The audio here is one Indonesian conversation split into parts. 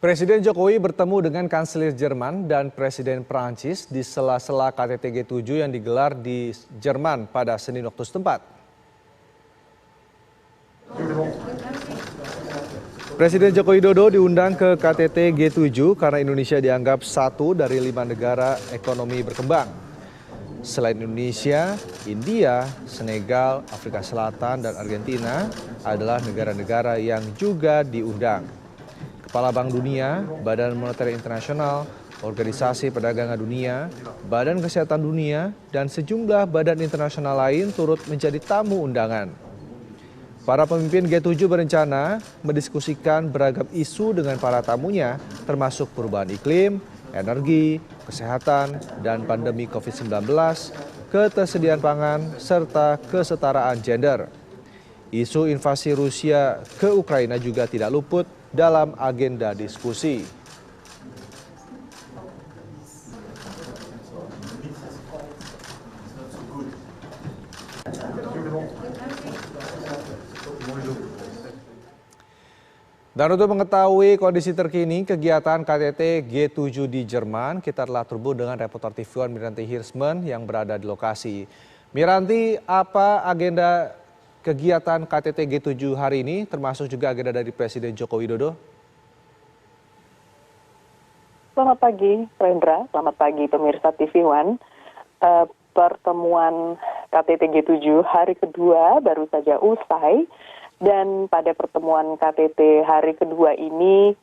Presiden Jokowi bertemu dengan Kanselir Jerman dan Presiden Prancis di sela-sela KTT G7 yang digelar di Jerman pada Senin waktu setempat. Presiden Joko Widodo diundang ke KTT G7 karena Indonesia dianggap satu dari 5 negara ekonomi berkembang. Selain Indonesia, India, Senegal, Afrika Selatan, dan Argentina adalah negara-negara yang juga diundang. Kepala Bank Dunia, Badan Moneter Internasional, Organisasi Perdagangan Dunia, Badan Kesehatan Dunia, dan sejumlah badan internasional lain turut menjadi tamu undangan. Para pemimpin G7 berencana mendiskusikan beragam isu dengan para tamunya, termasuk perubahan iklim, energi, kesehatan, dan pandemi COVID-19, ketersediaan pangan, serta kesetaraan gender. Isu invasi Rusia ke Ukraina juga tidak luput dalam agenda diskusi. Dan untuk mengetahui kondisi terkini kegiatan KTT G7 di Jerman, kita telah terhubung dengan reporter TV One Miranti Hirsman yang berada di lokasi. Miranti, apa agenda kegiatan KTT G7 hari ini, termasuk juga agenda dari Presiden Joko Widodo? Selamat pagi, Rendra. Selamat pagi, pemirsa TV One. Pertemuan KTT G7 hari kedua baru saja usai. Dan pada pertemuan KTT hari kedua ini,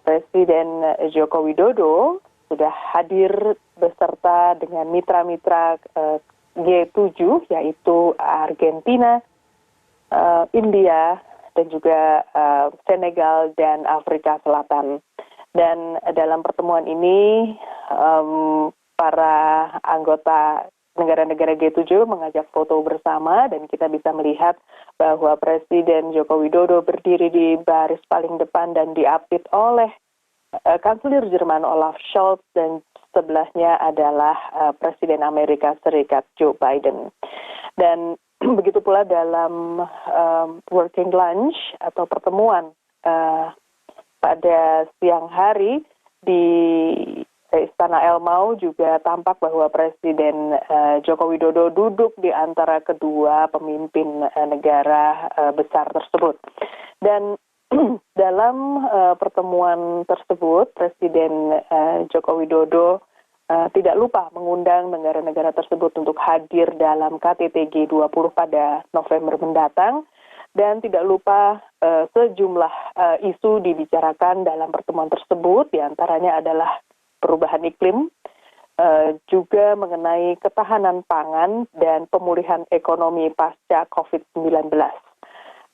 Presiden Joko Widodo sudah hadir beserta dengan mitra-mitra G7, yaitu Argentina, India, dan juga Senegal dan Afrika Selatan. Dan dalam pertemuan ini, para anggota negara-negara G7 mengajak foto bersama dan kita bisa melihat bahwa Presiden Joko Widodo berdiri di baris paling depan dan diapit oleh Kanselir Jerman Olaf Scholz dan sebelahnya adalah Presiden Amerika Serikat Joe Biden. Dan begitu pula dalam working lunch atau pertemuan pada siang hari di Istana Elmau juga tampak bahwa Presiden Joko Widodo duduk di antara kedua pemimpin negara besar tersebut. Dan dalam pertemuan tersebut, Presiden Joko Widodo tidak lupa mengundang negara-negara tersebut untuk hadir dalam KTT G20 pada November mendatang. Dan tidak lupa sejumlah isu dibicarakan dalam pertemuan tersebut, diantaranya adalah perubahan iklim, juga mengenai ketahanan pangan dan pemulihan ekonomi pasca COVID-19.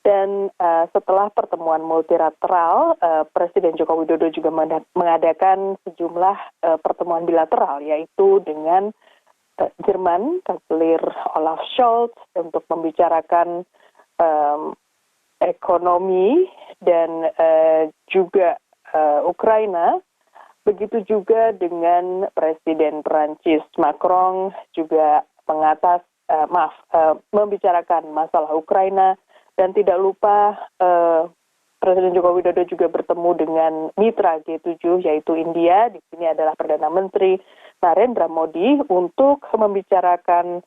Dan setelah pertemuan multilateral, Presiden Joko Widodo juga mengadakan sejumlah pertemuan bilateral, yaitu dengan Jerman, Kanselir Olaf Scholz, untuk membicarakan ekonomi dan juga Ukraina. Begitu juga dengan Presiden Prancis Macron juga membicarakan masalah Ukraina, dan tidak lupa Presiden Joko Widodo juga bertemu dengan mitra G7 yaitu India. Di sini adalah Perdana Menteri Narendra Modi untuk membicarakan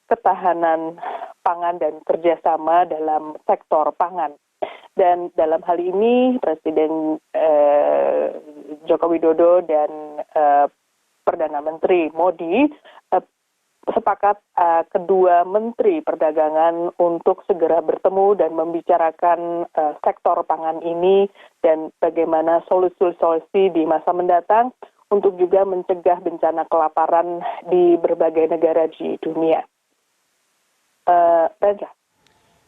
ketahanan pangan dan kerjasama dalam sektor pangan. Dan dalam hal ini Presiden Joko Widodo dan Perdana Menteri Modi sepakat kedua Menteri Perdagangan untuk segera bertemu dan membicarakan sektor pangan ini dan bagaimana solusi-solusi di masa mendatang untuk juga mencegah bencana kelaparan di berbagai negara di dunia.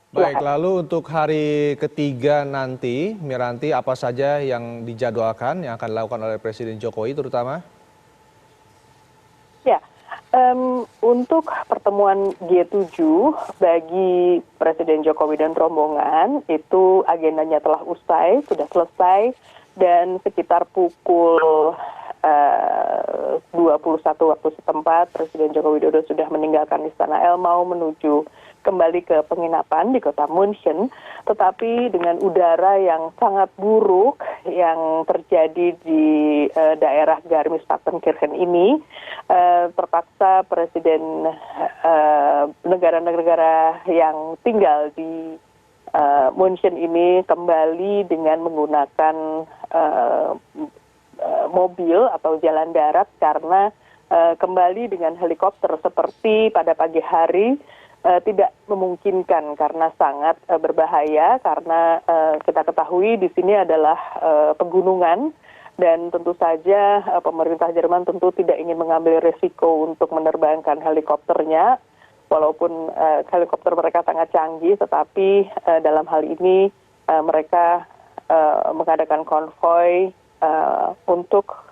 Baik, lalu untuk hari ketiga nanti, Miranti, apa saja yang dijadwalkan, yang akan dilakukan oleh Presiden Jokowi terutama? Ya, untuk pertemuan G7 bagi Presiden Jokowi dan rombongan, itu agendanya telah usai, sudah selesai, dan sekitar pukul 21 waktu setempat, Presiden Joko Widodo sudah meninggalkan Istana Elmau menuju kembali ke penginapan di kota München, tetapi dengan udara yang sangat buruk yang terjadi di daerah Garmisch-Partenkirchen ini, terpaksa presiden negara-negara yang tinggal di München ini kembali dengan menggunakan mobil atau jalan darat karena kembali dengan helikopter seperti pada pagi hari tidak memungkinkan karena sangat berbahaya karena kita ketahui di sini adalah pegunungan dan tentu saja pemerintah Jerman tentu tidak ingin mengambil risiko untuk menerbangkan helikopternya walaupun helikopter mereka sangat canggih tetapi dalam hal ini mereka mengadakan konvoi untuk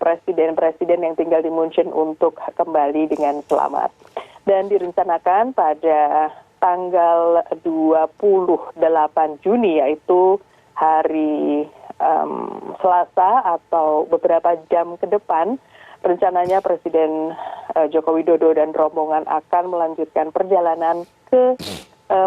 presiden-presiden yang tinggal di München untuk kembali dengan selamat. Dan direncanakan pada tanggal 28 Juni, yaitu hari Selasa atau beberapa jam ke depan, rencananya Presiden Joko Widodo dan rombongan akan melanjutkan perjalanan ke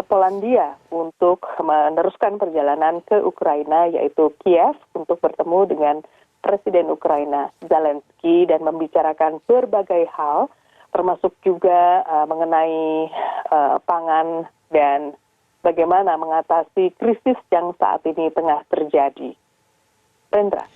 Polandia untuk meneruskan perjalanan ke Ukraina, yaitu Kiev, untuk bertemu dengan Presiden Ukraina Zelensky dan membicarakan berbagai hal, termasuk juga mengenai pangan dan bagaimana mengatasi krisis yang saat ini tengah terjadi. Rendra.